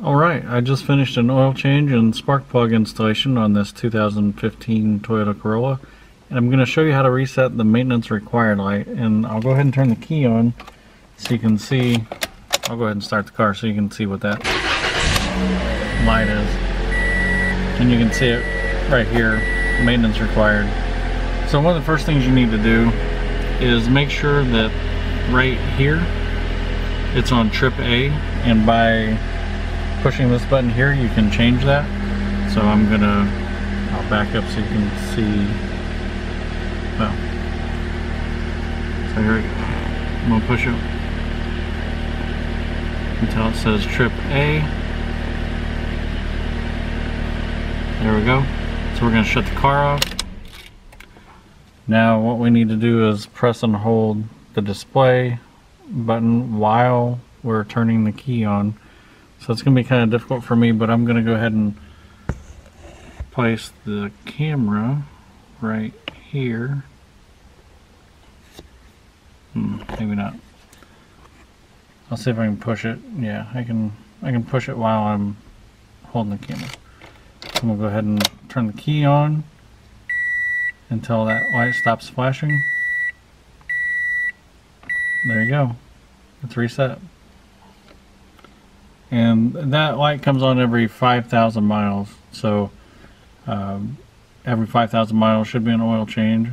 Alright, I just finished an oil change and spark plug installation on this 2015 Toyota Corolla, and I'm going to show you how to reset the maintenance required light. And I'll go ahead and turn the key on so you can see. I'll go ahead and start the car so you can see what that light is, and you can see it right here, maintenance required. So one of the first things you need to do is make sure that right here it's on trip A, and by pushing this button here you can change that. So I'll back up so you can see. Well, so here we go. I'm gonna push it until it says trip A. There we go. So we're gonna shut the car off. Now what we need to do is press and hold the display button while we're turning the key on. So it's going to be kind of difficult for me, but I'm going to go ahead and place the camera right here. Maybe not. I'll see if I can push it. Yeah, I can push it while I'm holding the camera. I'm going to go ahead and turn the key on until that light stops flashing. There you go. It's reset. And that light comes on every 5,000 miles. So every 5,000 miles should be an oil change.